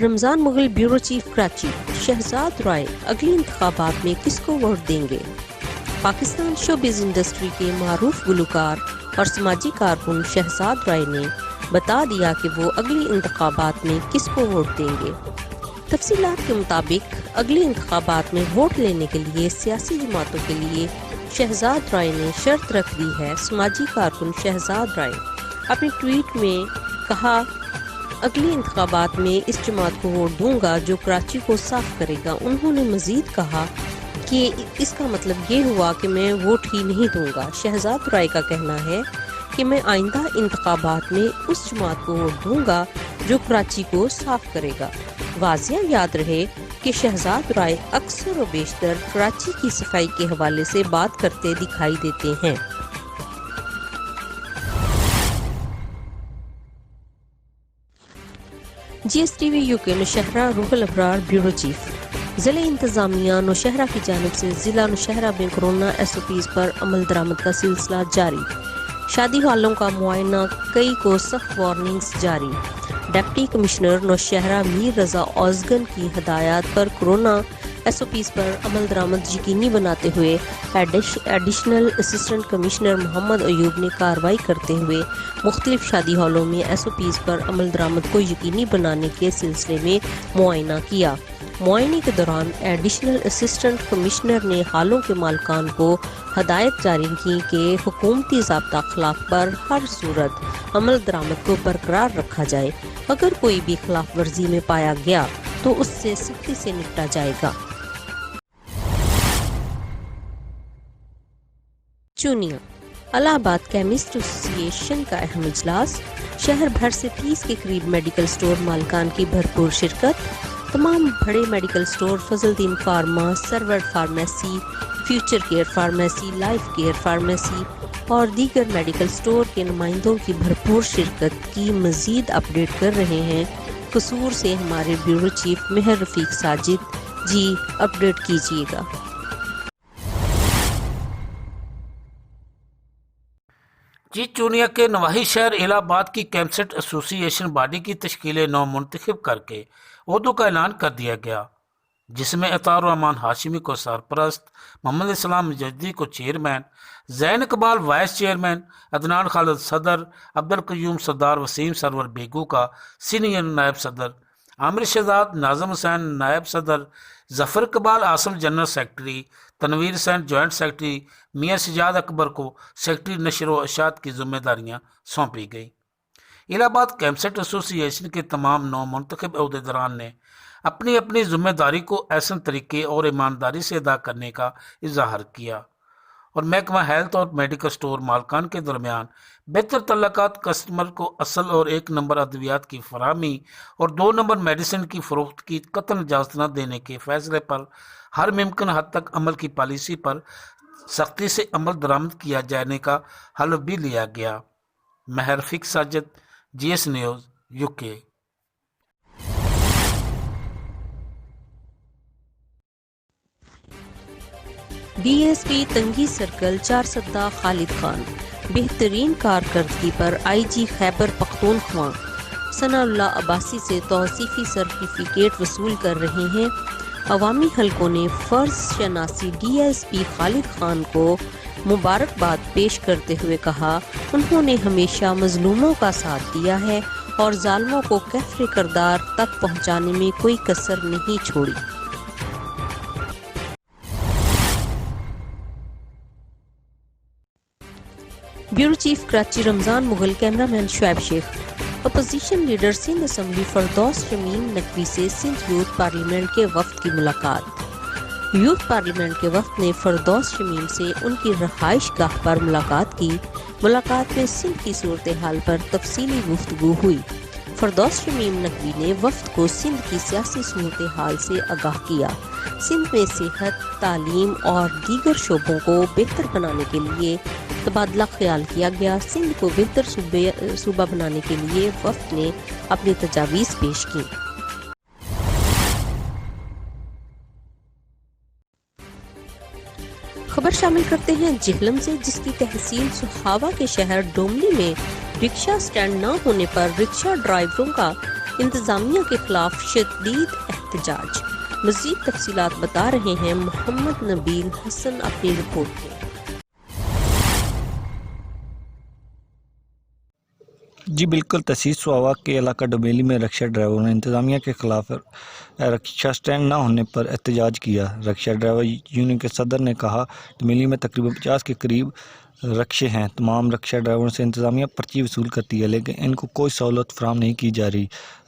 رمضان Mughal bureau chief Karachi, Shahzad رائے اگلی انتخابات میں کس کو ووٹ دیں گے؟ پاکستان شوبز انڈسٹری کے معروف گلوکار اور سماجی کارکن شہزاد رائے نے بتا دیا کہ وہ اگلی انتخابات میں کس کو ووٹ دیں گے۔ تفصیلات کے مطابق اگلی انتخابات میں ووٹ لینے کے لیے سیاسی جماعتوں کے لیے شہزاد رائے نے شرط رکھ دی ہے۔ سماجی کارکن شہزاد رائے اپنی ٹویٹ میں کہا، اگلی انتخابات میں اس جماعت کو ووٹ دوں گا جو کراچی کو صاف کرے گا۔ انہوں نے مزید کہا کہ اس کا مطلب یہ ہوا کہ میں ووٹ ہی نہیں دوں گا۔ شہزاد رائے کا کہنا ہے کہ میں آئندہ انتخابات میں اس جماعت کو ووٹ دوں گا جو کراچی کو صاف کرے گا۔ واضح یاد رہے کہ شہزاد رائے اکثر و بیشتر کراچی کی صفائی کے حوالے سے بات کرتے دکھائی دیتے ہیں۔ جی ایس ٹی وی یو کے نوشہرہ روح الابرار بیورو چیف۔ ضلع انتظامیہ نوشہرہ کی جانب سے ضلع نوشہرہ میں کورونا ایس او پیز پر عمل درآمد کا سلسلہ جاری۔ شادی ہالوں کا معائنہ، کئی کو سخت وارننگز جاری۔ ڈپٹی کمشنر نوشہرہ میر رضا اوزگن کی ہدایات پر کورونا ایس او پیز پر عمل درآمد یقینی بناتے ہوئے ایڈیشنل اسسٹنٹ کمشنر محمد ایوب نے کارروائی کرتے ہوئے مختلف شادی ہالوں میں ایس او پیز پر عمل درآمد کو یقینی بنانے کے سلسلے میں معائنہ کیا۔ معائنے کے دوران ایڈیشنل اسسٹنٹ کمشنر نے ہالوں کے مالکان کو ہدایت جاری کی کہ حکومتی ضابطہ خلاف پر ہر صورت عمل درآمد کو برقرار رکھا جائے۔ اگر کوئی بھی خلاف ورزی میں پایا گیا تو اس سے سختی سے نپٹا جائے گا۔ چونیا الہ آباد کیمسٹ ایسوسی ایشن کا اہم اجلاس، شہر بھر سے 30 کے قریب میڈیکل سٹور مالکان کی بھرپور شرکت۔ تمام بڑے medical store, Fazal Uddin pharma, Sarwar pharmacy, future care pharmacy, life care pharmacy اور دیگر میڈیکل سٹور کے نمائندوں کی بھرپور شرکت کی مزید اپڈیٹ کر رہے ہیں۔ قصور سے ہمارے بیورو چیف مہر رفیق ساجد جی اپڈیٹ کیجیے گا۔ جی چونیا کے نواحی شہر الہ آباد کی کیمسٹ ایسوسی ایشن باڈی کی تشکیل نو منتخب کر کے عہدوں کا اعلان کر دیا گیا، جس میں اطہار الرحمان ہاشمی کو سرپرست، محمد اسلام مجددی کو چیئرمین، زین اقبال وائس چیئرمین، عدنان خالد صدر، عبدالقیوم سردار، وسیم سرور بیگو کا سینئر نائب صدر، عامر شہزاد، ناظم حسین نائب صدر، ظفر اقبال آصف جنرل سیکرٹری، تنویر حسین جوائنٹ سیکرٹری، میاں سجاد اکبر کو سیکرٹری نشر و اشاعت کی ذمہ داریاں سونپی گئی۔ الہ آباد کیمسٹ ایسوسی ایشن کے تمام نو منتخب عہدیداران نے اپنی اپنی ذمہ داری کو احسن طریقے اور ایمانداری سے ادا کرنے کا اظہار کیا، اور محکمہ ہیلتھ اور میڈیکل سٹور مالکان کے درمیان بہتر تعلقات، کسٹمر کو اصل اور 1 نمبر ادویات کی فراہمی اور 2 نمبر میڈیسن کی فروخت کی قطعاً اجازت نہ دینے کے فیصلے پر ہر ممکن حد تک عمل کی پالیسی پر سختی سے عمل درآمد کیا جانے کا حلف بھی لیا گیا۔ مہر رفیق ساجد، جی ایس نیوز، یو کے۔ ڈی ایس پی تنگی سرکل چارسدہ خالد خان بہترین کارکردگی پر آئی جی خیبر پختونخوا ثناء اللہ عباسی سے توصیفی سرٹیفکیٹ وصول کر رہے ہیں۔ عوامی حلقوں نے فرض شناسی ڈی ایس پی خالد خان کو مبارکباد پیش کرتے ہوئے کہا، انہوں نے ہمیشہ مظلوموں کا ساتھ دیا ہے اور ظالموں کو کفر کردار تک پہنچانے میں کوئی کسر نہیں چھوڑی۔ بیورو چیف کراچی رمضان مغل، کیمرہ مین شعیب شیخ۔ Opposition leader Sindh assembly Firdous Shamim Naqvi سے سندھ یوتھ پارلیمنٹ کے وفد کی ملاقات۔ یوتھ پارلیمنٹ کے وفد نے فردوس شمیم سے ان کی رہائش گاہ پر ملاقات کی۔ ملاقات میں سندھ کی صورتحال پر تفصیلی گفتگو ہوئی۔ فردوس شمیم نقوی نے وفد کو سندھ کی سیاسی صورتحال سے آگاہ کیا۔ سندھ میں صحت، تعلیم اور دیگر شعبوں کو بہتر بنانے کے لیے تبادلہ خیال کیا گیا۔ سندھ کو بہتر صوبہ بنانے کے لیے وفد نے اپنی تجاویز پیش کی۔ خبر شامل کرتے ہیں جہلم سے، جس کی تحصیل سہاوا کے شہر ڈوملی میں رکشہ سٹینڈ نہ ہونے پر رکشہ ڈرائیوروں کا انتظامیہ کے خلاف شدید احتجاج۔ مزید تفصیلات بتا رہے ہیں محمد نبیل حسن اپنی رپورٹ میں۔ جی بالکل، تحصیل سواوا کے علاقہ ڈومیلی میں رکشہ ڈرائیوروں نے انتظامیہ کے خلاف رکشہ سٹینڈ نہ ہونے پر احتجاج کیا۔ رکشہ ڈرائیور یونین کے صدر نے کہا ڈومیلی میں تقریباً 50 کے قریب رکشے ہیں۔ تمام رکشہ ڈرائیوروں سے انتظامیہ پرچی وصول کرتی ہے لیکن ان کو کوئی سہولت فراہم نہیں کی جا رہی۔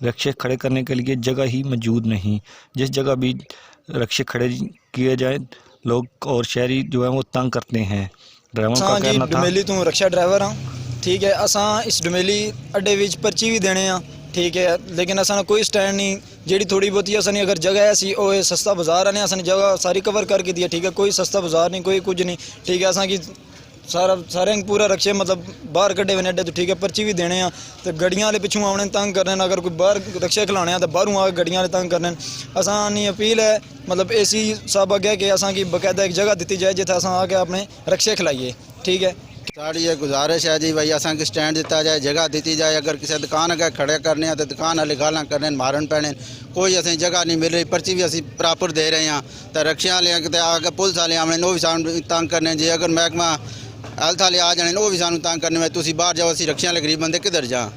رکشے کھڑے کرنے کے لیے جگہ ہی موجود نہیں، جس جگہ بھی رکشے کھڑے کیے جائیں لوگ اور شہری جو ہیں وہ تنگ کرتے ہیں۔ ڈرائیوروں کا کہنا تھا ڈومیلی تو رکشہ ڈرائیور ہاں، ٹھیک ہے، اساں اس ڈومیلی اڈے وچ پرچی بھی دینے ہاں، ٹھیک ہے، لیکن اساں کوئی سٹینڈ نہیں، جیڑی تھوڑی بہتی اساں اگر جگہ ہے سی او سستا بازار آنے اساں جگہ ساری کور کر کے دیا، ٹھیک ہے، کوئی سستا بازار نہیں، کوئی کچھ نہیں، ٹھیک ہے، اساں کی سارے پورا رکشے مطلب باہر کڈے ہوئے اڈے تو ٹھیک ہے، پرچی بھی دینے ہاں تو گڈیاں والے پچھوں آنے تنگ کرنے، اگر کوئی باہر رکشے کھلانے ہیں تو باہروں آ کے گڈیاں والے تنگ کرنے۔ اساں نی اپیل ہے مطلب اے سی صاحب اگے کہ اساں کی باقاعدہ ایک جگہ دیتی جائے جتھے اساں آ کے اپنے رکشے کھلائیے، ٹھیک ہے۔ ساری یہ گزارش ہے جی بھائی اساں کی سٹینڈ دیتا جائے، جگہ دیتی جائے، اگر کسی دکان اگے کھڑے کرنے ہیں تو دکان والے گالاں کرنے مارن پینے، کوئی اسیں جگہ نہیں مل رہی، پرچی بھی اسی پراپر دے رہے ہیں تو رکشے والے آگے پولیس والے آنے وہ بھی سانو تنگ کرنے، جی اگر محکمہ ہیلتھ والے آ جانے وہ بھی سانو تنگ کرنے میں تسی باہر جاؤ، اسی رکشے والے غریب بندے کدھر جاں،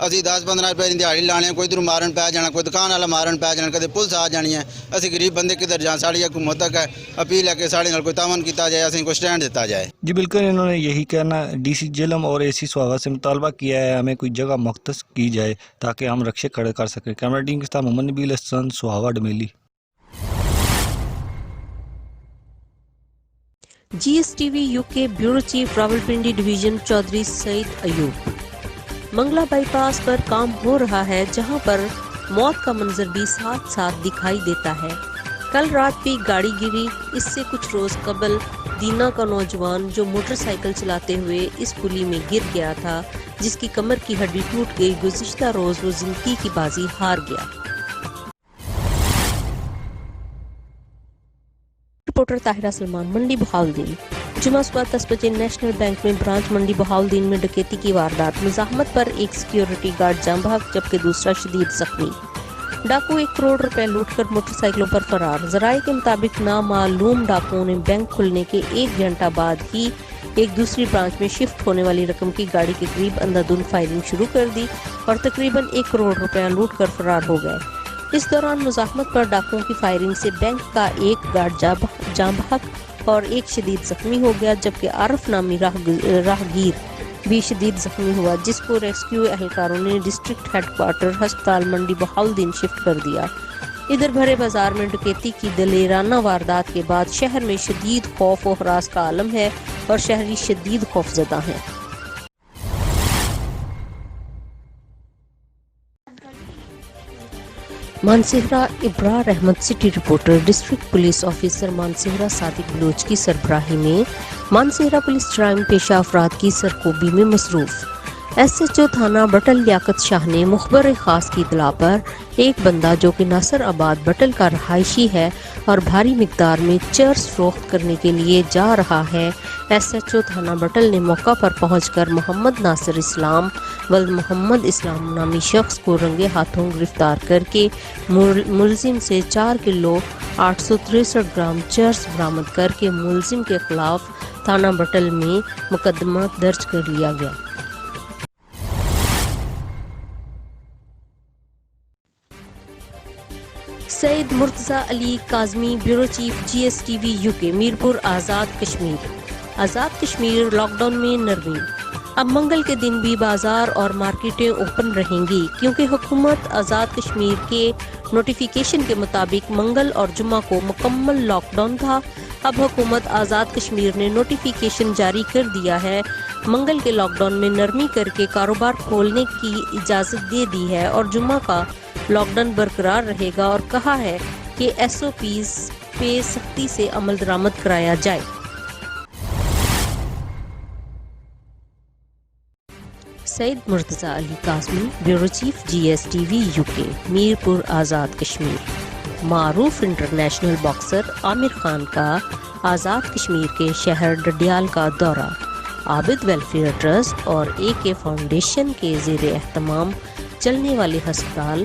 اسی 10-15 روپے کی دیہڑی لانے، کوئی ادھر مارن پی جانا، کوئی دکان والا مارن پی جانا، کدے پولیس آ جانی ہے، اسی غریب بندے کدھر جان۔ ساری حکومت تک ہے اپیل ہے کہ سارے نال کوئی تعاون کیتا جائے، اسی کو سٹینڈ دیتا جائے۔ جی بالکل، انہوں نے یہی کہنا ڈی سی جہلم اور اے سی سواوا سے مطالبہ کیا ہے ہمیں کوئی جگہ مختص کی جائے تاکہ ہم رکشے کھڑے کر سکیں۔ کیمرہ ٹیم کے ساتھ Muhammad Nabeel Hassan, Sohawa Domeli. G S T V U K bureau chief Rawalpindi division Chaudhry Saeed Ayub. Mangla bypass پر کام ہو رہا ہے جہاں پر موت کا منظر بھی ساتھ ساتھ دکھائی دیتا ہے۔ کل رات بھی گاڑی گری۔ اس سے کچھ روز قبل دینا کا نوجوان جو موٹر سائیکل چلاتے ہوئے اس پلی میں گر گیا تھا جس کی کمر کی ہڈی ٹوٹ گئی، گزشتہ روز وہ زندگی کی بازی ہار گیا۔ رپورٹر طاہرہ سلمان، منڈی بہاولدین۔ جمعہ صبح 10 بجے نیشنل بینک میں برانچ منڈی بہاولدین میں ڈکیتی کی واردات۔ مزاحمت پر ایک سیکیورٹی گارڈ جاں بحق جبکہ دوسرا شدید زخمی۔ ڈاکو 1 کروڑ روپے لوٹ کر موٹر سائیکلوں پر فرار۔ ذرائع کے مطابق نامعلوم ڈاکوؤں نے بینک کھلنے کے 1 گھنٹہ بعد ہی ایک دوسری برانچ میں شفٹ ہونے والی رقم کی گاڑی کے قریب اندھادھند فائرنگ شروع کر دی اور تقریباً 1 کروڑ روپے لوٹ کر فرار ہو گئے۔ اس دوران مزاحمت پر ڈاکوؤں کی فائرنگ سے بینک کا ایک گارڈ جاں بحق اور ایک شدید زخمی ہو گیا جبکہ عارف نامی راہگیر بھی شدید زخمی ہوا جس کو ریسکیو اہلکاروں نے ڈسٹرکٹ ہیڈ کوارٹر ہسپتال منڈی بہاولدین شفٹ کر دیا۔ ادھر بھرے بازار میں ڈکیتی کی دلیرانہ واردات کے بعد شہر میں شدید خوف و ہراس کا عالم ہے اور شہری شدید خوفزدہ ہیں۔ Mansehra Abrar Ahmed city reporter. District police officer Mansehra Sadiq Baloch کی سربراہی میں مانسہرہ پولیس جرائم پیشہ افراد کی سرکوبی میں مصروف۔ ایس ایچ او تھانہ بٹل لیاقت شاہ نے مخبر خاص کی اطلاع پر ایک بندہ جو کہ ناصر آباد بٹل کا رہائشی ہے اور بھاری مقدار میں چرس فروخت کرنے کے لیے جا رہا ہے، ایس ایچ او تھانہ بٹل نے موقع پر پہنچ کر محمد ناصر اسلام ولد محمد اسلام نامی شخص کو رنگے ہاتھوں گرفتار کر کے ملزم سے 4 کلو 863 گرام چرس برآمد کر کے ملزم کے خلاف تھانہ بٹل میں مقدمہ درج کر لیا گیا۔ Syed Murtaza Ali Kazmi, bureau chief G S T V U K, Mirpur Azad Kashmir. Azad Kashmir lockdown میں نرمی۔ اب منگل کے دن بھی بازار اور مارکیٹیں اوپن رہیں گی کیونکہ حکومت آزاد کشمیر کے نوٹیفیکیشن کے مطابق منگل اور جمعہ کو مکمل لاک ڈاؤن تھا۔ اب حکومت آزاد کشمیر نے نوٹیفیکیشن جاری کر دیا ہے، منگل کے لاک ڈاؤن میں نرمی کر کے کاروبار کھولنے کی اجازت دے دی ہے اور جمعہ کا لاک ڈاؤن برقرار رہے گا اور کہا ہے کہ ایس او پیز پہ سختی سے عمل درآمد کرایا جائے۔ Syed Murtaza Ali Kazmi, bureau chief G S T V U K, Mirpur Azad Kashmir. معروف انٹرنیشنل باکسر عامر خان کا آزاد کشمیر کے شہر ڈڈیال کا دورہ۔ عابد ویلفیئر ٹرسٹ اور اے کے فاؤنڈیشن کے زیر اہتمام چلنے والے ہسپتال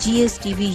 GSTV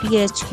THQ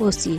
OC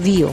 VO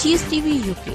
GSTV UK,